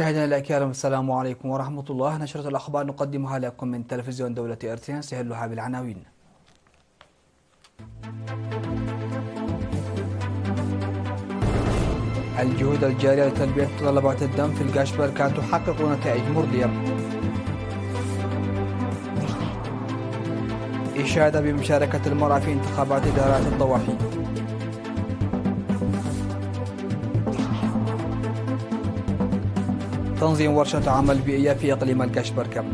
مشاهدينا الأكارم، السلام عليكم ورحمة الله. نشرة الأخبار نقدمها لكم من تلفزيون دولة إرتين. سهلها بالعناوين. الجهود الجارية لتلبية متطلبات الدم في القاشبركة تحقق نتائج مرضية. إشادة بمشاركة المرأة في انتخابات إدارات الضواحي. تنظيم ورشة عمل بيئية في إقليم القاشبركة.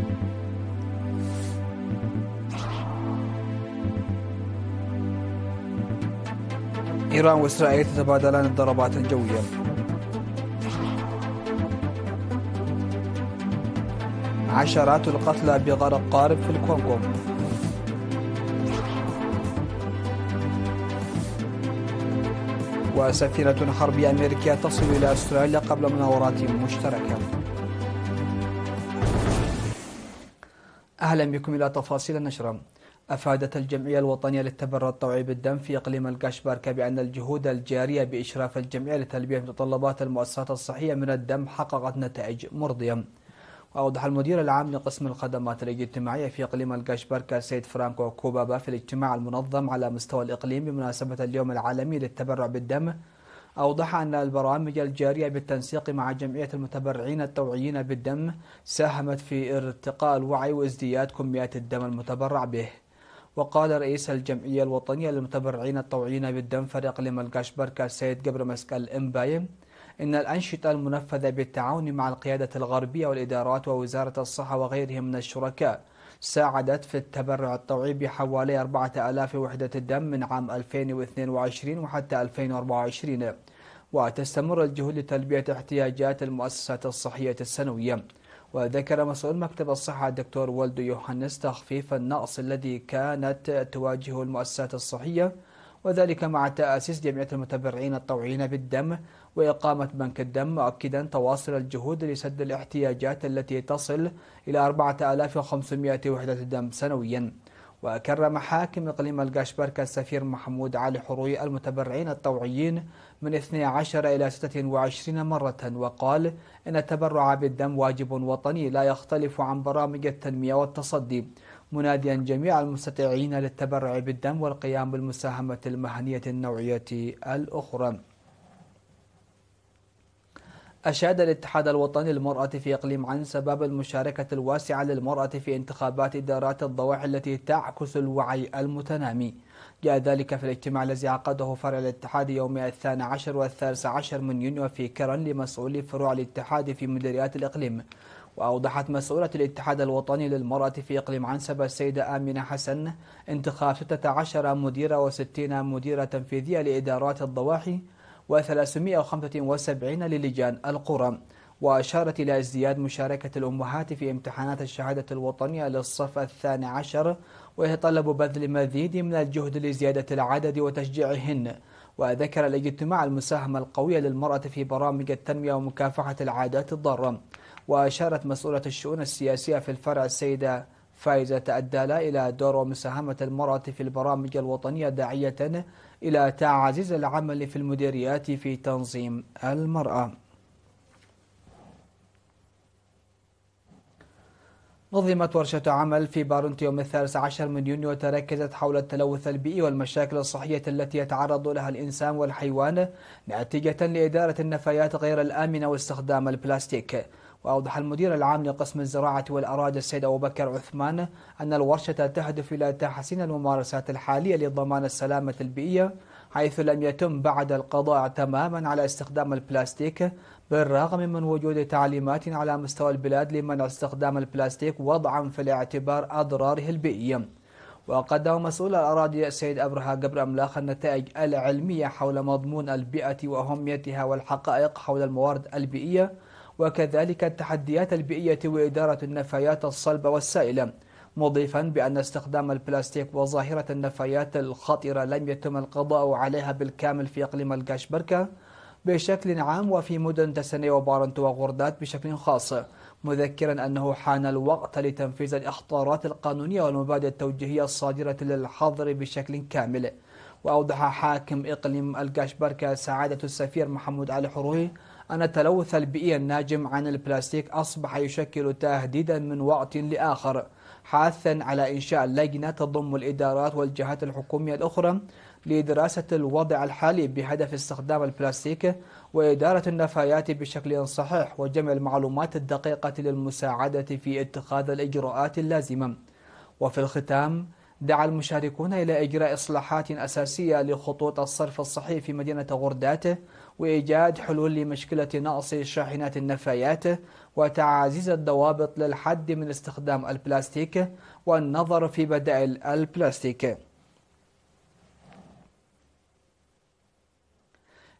إيران وإسرائيل تتبادلان الضربات الجوية. عشرات القتلى بغرق قارب في الكونغو. وسفينة حربية أمريكية تصل إلى أستراليا قبل مناورات مشتركة. أهلا بكم إلى تفاصيل النشرة. أفادت الجمعية الوطنية للتبرع الطوعي بالدم في إقليم القاشبركة بأن الجهود الجارية بإشراف الجمعية لتلبية متطلبات المؤسسات الصحية من الدم حققت نتائج مرضية. وأوضح المدير العام لقسم الخدمات الاجتماعية في إقليم القاشبركة السيد فرانكو كوبابا في الاجتماع المنظم على مستوى الإقليم بمناسبة اليوم العالمي للتبرع بالدم، أوضح أن البرامج الجارية بالتنسيق مع جمعية المتبرعين الطوعيين بالدم ساهمت في ارتقاء الوعي وازدياد كميات الدم المتبرع به. وقال رئيس الجمعية الوطنية للمتبرعين الطوعيين بالدم فريق إقليم القاشبركة السيد قبر مسكال إمبايم إن الأنشطة المنفذة بالتعاون مع القيادة الغربية والإدارات ووزارة الصحة وغيرهم من الشركاء ساعدت في التبرع الطوعي بحوالي 4000 وحدة الدم من عام 2022 وحتى 2024، وتستمر الجهود لتلبية احتياجات المؤسسات الصحية السنوية. وذكر مسؤول مكتب الصحة الدكتور والدو يوحنس تخفيف النقص الذي كانت تواجهه المؤسسات الصحية، وذلك مع تأسيس جمعية المتبرعين الطوعيين بالدم وإقامة بنك الدم، مؤكدا تواصل الجهود لسد الاحتياجات التي تصل إلى 4500 وحدة دم سنويا. وكرم حاكم إقليم القاشبركة السفير محمود علي حروي المتبرعين الطوعيين من 12 إلى 26 مرة، وقال إن التبرع بالدم واجب وطني لا يختلف عن برامج التنمية والتصدي، مناديا جميع المستطيعين للتبرع بالدم والقيام بالمساهمة المهنية النوعية الأخرى. أشاد الاتحاد الوطني للمرأة في إقليم عن سبب المشاركة الواسعة للمرأة في انتخابات إدارات الضواحي التي تعكس الوعي المتنامي. جاء ذلك في الاجتماع الذي عقده فرع الاتحاد يوم 12 و13 من يونيو في كرن لمسؤولي فروع الاتحاد في مديريات الإقليم. وأوضحت مسؤولة الاتحاد الوطني للمرأة في إقليم عنسبة السيدة آمنة حسن انتخاب 16 مديرة و60 مديرة تنفيذية لإدارات الضواحي و375 للجان القرى. وأشارت إلى ازدياد مشاركة الأمهات في امتحانات الشهادة الوطنية للصف 12، ويتطلب بذل مزيد من الجهد لزيادة العدد وتشجيعهن. وذكر الاجتماع المساهمة القوية للمرأة في برامج التنمية ومكافحة العادات الضارة. وأشارت مسؤولة الشؤون السياسية في الفرع السيدة فايزة الدالة إلى دور ومساهمة المرأة في البرامج الوطنية، داعية إلى تعزيز العمل في المديريات في تنظيم المرأة. نظمت ورشة عمل في بارنت يوم 13 من يونيو تركزت حول التلوث البيئي والمشاكل الصحية التي يتعرض لها الإنسان والحيوان نتيجة لإدارة النفايات غير الآمنة واستخدام البلاستيك. وأوضح المدير العام لقسم الزراعة والأراضي السيد أبو بكر عثمان أن الورشة تهدف إلى تحسين الممارسات الحالية لضمان السلامة البيئية، حيث لم يتم بعد القضاء تماما على استخدام البلاستيك، بالرغم من وجود تعليمات على مستوى البلاد لمنع استخدام البلاستيك وضعا في الاعتبار أضراره البيئية. وقدم مسؤول الأراضي السيد أبرهة قبر أملاخ النتائج العلمية حول مضمون البيئة وأهميتها والحقائق حول الموارد البيئية، وكذلك التحديات البيئية وإدارة النفايات الصلبة والسائلة، مضيفا بأن استخدام البلاستيك وظاهرة النفايات الخطرة لم يتم القضاء عليها بالكامل في إقليم القاشبركة بشكل عام وفي مدن تسنية وبارنت وغردات بشكل خاص، مذكرا أنه حان الوقت لتنفيذ الإخطارات القانونية والمبادئ التوجيهية الصادرة للحظر بشكل كامل. وأوضح حاكم إقليم القاشبركة سعادة السفير محمود علي حروي أن التلوث البيئي الناجم عن البلاستيك أصبح يشكل تهديدا من وقت لآخر، حاثا على إنشاء لجنة تضم الإدارات والجهات الحكومية الأخرى لدراسة الوضع الحالي بهدف استخدام البلاستيك وإدارة النفايات بشكل صحيح وجمع المعلومات الدقيقة للمساعدة في اتخاذ الإجراءات اللازمة. وفي الختام، دعا المشاركون إلى إجراء إصلاحات أساسية لخطوط الصرف الصحي في مدينة غردات، وإيجاد حلول لمشكلة نقص شاحنات النفايات، وتعزيز الضوابط للحد من استخدام البلاستيك والنظر في بدائل البلاستيك.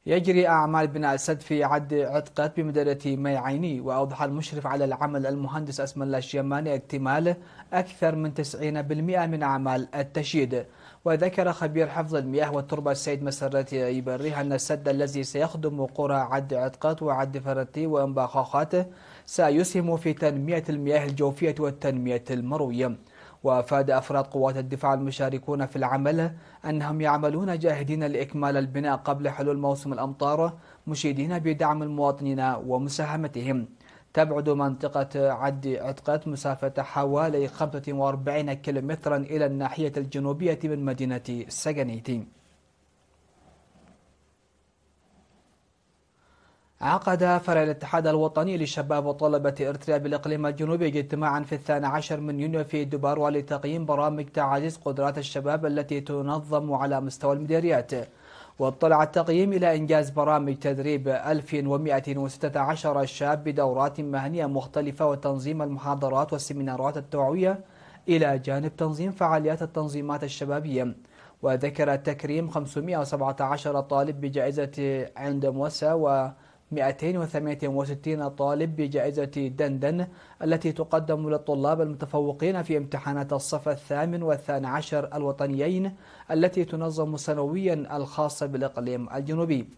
يجري أعمال بناء السد في عد عتقات بمدينة ميعيني، وأوضح المشرف على العمل المهندس أسم الله الشيماني اكتمال أكثر من 90% من أعمال التشييد. وذكر خبير حفظ المياه والتربة السيد مسرة يبريه أن السد الذي سيخدم قرى عد عتقات وعد فرتي وانباخاخات سيسهم في تنمية المياه الجوفية والتنمية المروية. وأفاد أفراد قوات الدفاع المشاركون في العمل أنهم يعملون جاهدين لإكمال البناء قبل حلول موسم الأمطار، مشيدين بدعم المواطنين ومساهمتهم. تبعد منطقة عد عتقات مسافة حوالي 45 كيلومترا إلى الناحية الجنوبية من مدينة سجنيتي. عقد فرع الاتحاد الوطني للشباب وطلبة إريتريا بالإقليم الجنوبي اجتماعا في 12 من يونيو في دبار لتقييم برامج تعزيز قدرات الشباب التي تنظم على مستوى المديريات. واطلع التقييم إلى إنجاز برامج تدريب 1216 شاب بدورات مهنية مختلفة وتنظيم المحاضرات والسيمينارات التوعوية إلى جانب تنظيم فعاليات التنظيمات الشبابية. وذكر تكريم 517 طالب بجائزة عند موسى و 268 طالب بجائزة دندن التي تقدم للطلاب المتفوقين في امتحانات الصف الثامن والثاني عشر الوطنيين التي تنظم سنويا الخاصة بالإقليم الجنوبي.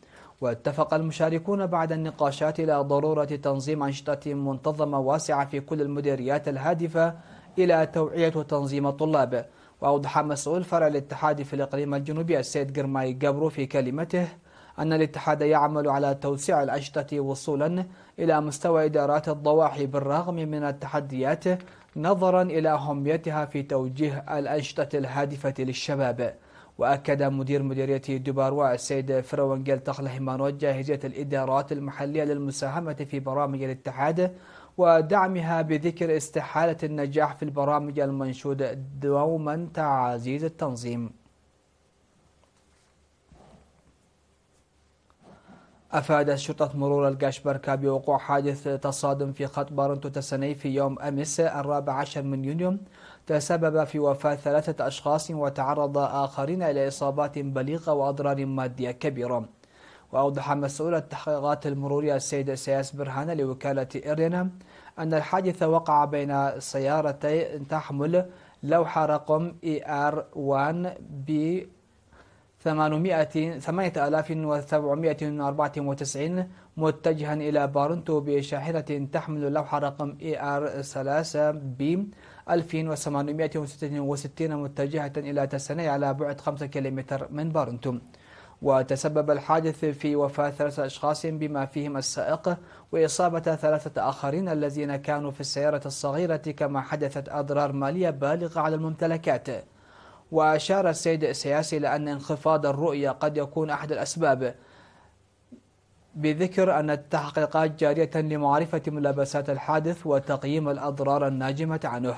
واتفق المشاركون بعد النقاشات إلى ضرورة تنظيم أنشطة منتظمة واسعة في كل المديريات الهادفة إلى توعية وتنظيم الطلاب. وأوضح مسؤول فرع الاتحاد في الإقليم الجنوبي السيد قرماي قبرو في كلمته أن الاتحاد يعمل على توسيع الأنشطة وصولا إلى مستوى إدارات الضواحي بالرغم من التحديات، نظرا إلى أهميتها في توجيه الأنشطة الهادفة للشباب. وأكد مدير مديرية دباروا السيد فروانجيل تخلهمان جاهزية الإدارات المحلية للمساهمة في برامج الاتحاد ودعمها بذكر استحالة النجاح في البرامج المنشود دوما تعزيز التنظيم. أفادت شرطة مرور القاشبركة بوقوع حادث تصادم في خط بارنتو تسني في يوم أمس 14 من يونيو تسبب في وفاة 3 أشخاص وتعرض آخرين إلى إصابات بليغة وأضرار مادية كبيرة. وأوضح مسؤول التحقيقات المرورية السيد سياس برهان لوكالة إيرينا أن الحادث وقع بين سيارتي تحمل لوحة رقم ER1 ب 8794 متجها إلى بارنتو بشاحنة تحمل لوحة رقم ER3 ب 2866 متجهة إلى تسني على بعد 5 كيلومتر من بارنتو. وتسبب الحادث في وفاة 3 أشخاص بما فيهم السائق وإصابة 3 آخرين الذين كانوا في السيارة الصغيرة، كما حدثت أضرار مالية بالغة على الممتلكات. وأشار السيد السياسي إلى أن انخفاض الرؤية قد يكون أحد الأسباب، بذكر أن التحقيقات جارية لمعرفة ملابسات الحادث وتقييم الأضرار الناجمة عنه.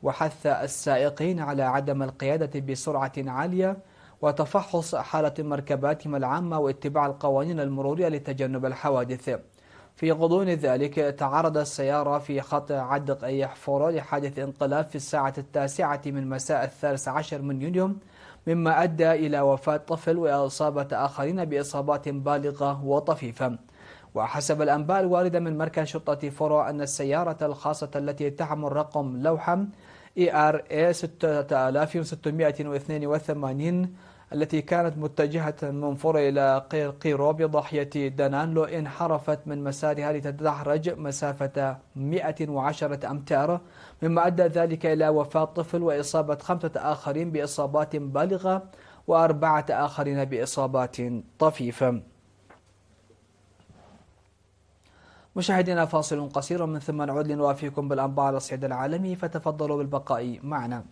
وحث السائقين على عدم القيادة بسرعة عالية وتفحص حالة مركباتهم العامة واتباع القوانين المرورية لتجنب الحوادث. في غضون ذلك تعرض السيارة في خط عدق أيحفورو لحادث انقلاب في الساعة 9 من مساء 13 من يونيو، مما أدى إلى وفاة طفل وإصابة آخرين بإصابات بالغة وطفيفة. وحسب الأنباء الواردة من مركز شرطة فورو أن السيارة الخاصة التي تحمل رقم لوحة ERA 6682 التي كانت متجهة من فورو إلى قيرو بضاحية دنانلو انحرفت من مسارها لتتدحرج مسافة 110 أمتار، مما أدى ذلك إلى وفاة طفل وإصابة 5 آخرين بإصابات بالغة و4 آخرين بإصابات طفيفة. مشاهدينا فاصل قصير من ثم نعود لنوافيكم بالأنباء على الصعيد العالمي، فتفضلوا بالبقاء معنا.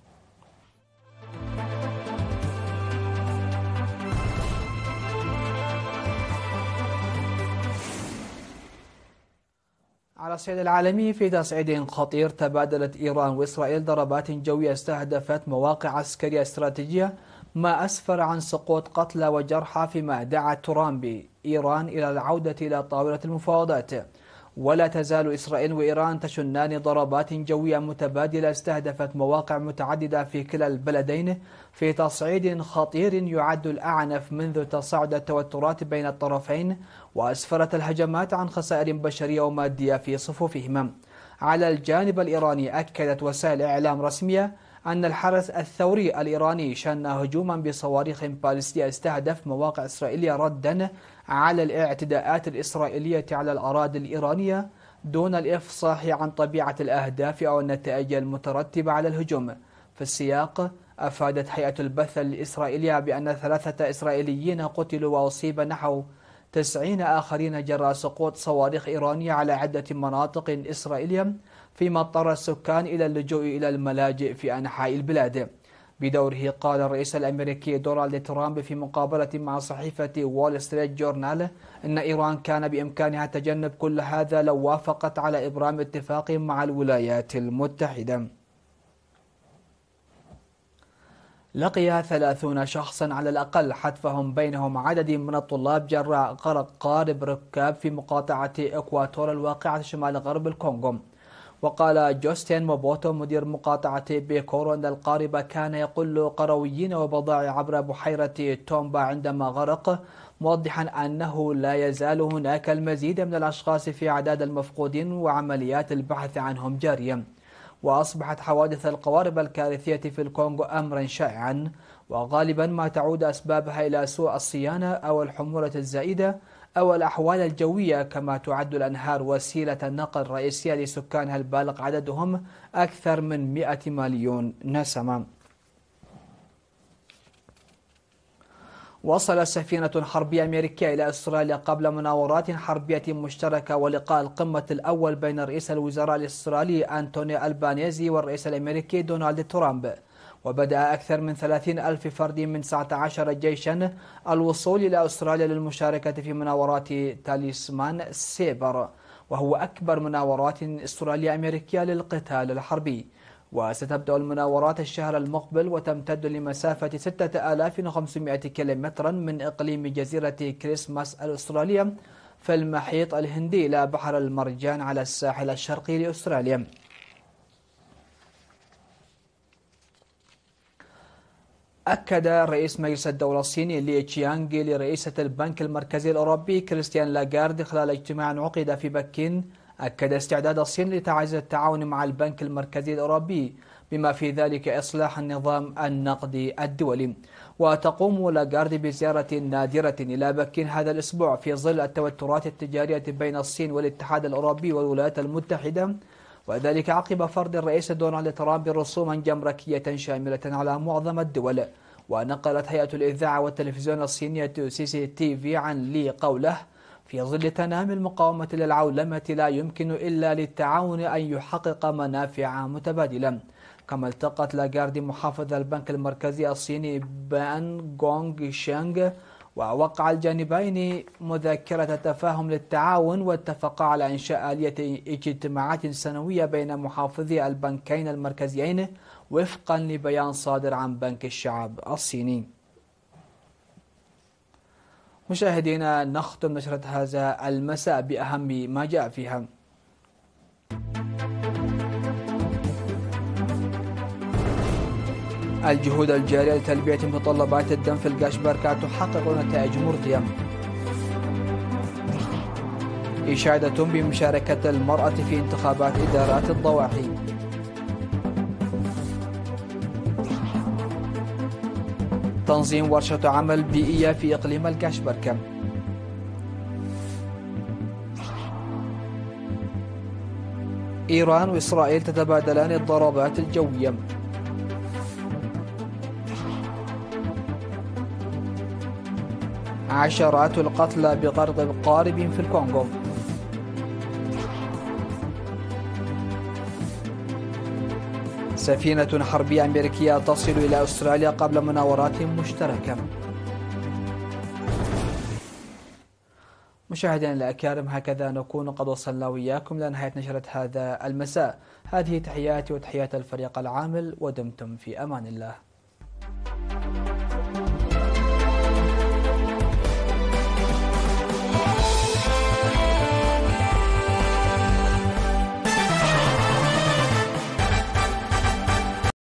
على الصعيد العالمي، في تصعيد خطير تبادلت إيران وإسرائيل ضربات جوية استهدفت مواقع عسكرية استراتيجية، ما أسفر عن سقوط قتلى وجرحى، فيما دعت ترامب إيران إلى العودة إلى طاولة المفاوضات. ولا تزال إسرائيل وإيران تشنان ضربات جوية متبادلة استهدفت مواقع متعددة في كلا البلدين، في تصعيد خطير يعد الأعنف منذ تصاعد التوترات بين الطرفين، وأسفرت الهجمات عن خسائر بشرية ومادية في صفوفهما. على الجانب الإيراني، أكدت وسائل إعلام رسمية أن الحرس الثوري الإيراني شن هجوما بصواريخ باليستية استهدف مواقع إسرائيلية ردا على الاعتداءات الإسرائيلية على الأراضي الإيرانية، دون الإفصاح عن طبيعة الأهداف أو النتائج المترتبة على الهجوم. في السياق، أفادت هيئة البث الإسرائيلية بأن 3 إسرائيليين قتلوا وأصيب نحو 90 آخرين جراء سقوط صواريخ إيرانية على عدة مناطق إسرائيلية، فيما اضطر السكان إلى اللجوء إلى الملاجئ في أنحاء البلاد. بدوره، قال الرئيس الأمريكي دونالد ترامب في مقابلة مع صحيفة وول ستريت جورنال أن إيران كان بإمكانها تجنب كل هذا لو وافقت على إبرام اتفاق مع الولايات المتحدة. لقي 30 شخصا على الأقل حتفهم بينهم عدد من الطلاب جراء غرق قارب ركاب في مقاطعة إكواتور الواقعة شمال غرب الكونغو. وقال جوستين موبوتو مدير مقاطعة بيكورو أن القارب كان يقل قرويين وبضائع عبر بحيرة تومبا عندما غرق، موضحا أنه لا يزال هناك المزيد من الأشخاص في أعداد المفقودين وعمليات البحث عنهم جارية. وأصبحت حوادث القوارب الكارثية في الكونغو أمرا شائعا، وغالبا ما تعود أسبابها إلى سوء الصيانة أو الحمولة الزائدة أو الأحوال الجوية، كما تعد الأنهار وسيلة نقل رئيسية لسكانها البالغ عددهم أكثر من 100 مليون نسمة. وصلت سفينة حربية أمريكية إلى أستراليا قبل مناورات حربية مشتركة ولقاء القمة الأول بين رئيس الوزراء الأسترالي أنتوني ألبانيزي والرئيس الأمريكي دونالد ترامب. وبدأ أكثر من 30,000 فرد من 19 جيشا الوصول إلى أستراليا للمشاركة في مناورات تاليسمان سيبر، وهو أكبر مناورات استرالية أمريكية للقتال الحربي. وستبدأ المناورات الشهر المقبل وتمتد لمسافة 6500 كيلومترا من إقليم جزيرة كريسماس الأسترالية في المحيط الهندي إلى بحر المرجان على الساحل الشرقي لأستراليا. أكد رئيس مجلس الدولة الصيني لي تشيانغ لرئيسة البنك المركزي الأوروبي كريستيان لاغارد خلال اجتماع عقد في بكين، أكد استعداد الصين لتعزيز التعاون مع البنك المركزي الأوروبي بما في ذلك إصلاح النظام النقدي الدولي. وتقوم لاغارد بزيارة نادرة إلى بكين هذا الأسبوع في ظل التوترات التجارية بين الصين والاتحاد الأوروبي والولايات المتحدة، وذلك عقب فرض الرئيس دونالد ترامب رسوما جمركية شاملة على معظم الدول. ونقلت هيئة الإذاعة والتلفزيون الصينية CCTV عن لي قوله: في ظل تنامي المقاومة للعولمة لا يمكن إلا للتعاون أن يحقق منافع متبادلة. كما التقت لاغارد محافظ البنك المركزي الصيني بان غونغ شينغ، ووقع الجانبين مذكرة تفاهم للتعاون، واتفقا على إنشاء آلية اجتماعات سنوية بين محافظي البنكين المركزيين وفقا لبيان صادر عن بنك الشعب الصيني. مشاهدينا، نختم نشرة هذا المساء بأهم ما جاء فيها. الجهود الجارية لتلبية متطلبات الدم في القاشبركة تحقق نتائج مرضية. إشادة بمشاركة المرأة في انتخابات إدارات الضواحي. تنظيم ورشة عمل بيئية في إقليم القاشبركة. إيران وإسرائيل تتبادلان الضربات الجوية. عشرات القتلى بغرق قارب في الكونغو. سفينة حربية أمريكية تصل إلى أستراليا قبل مناورات مشتركة. مشاهدينا الأكارم، هكذا نكون قد وصلنا وإياكم لنهاية نشرة هذا المساء. هذه تحياتي وتحيات الفريق العامل، ودمتم في أمان الله.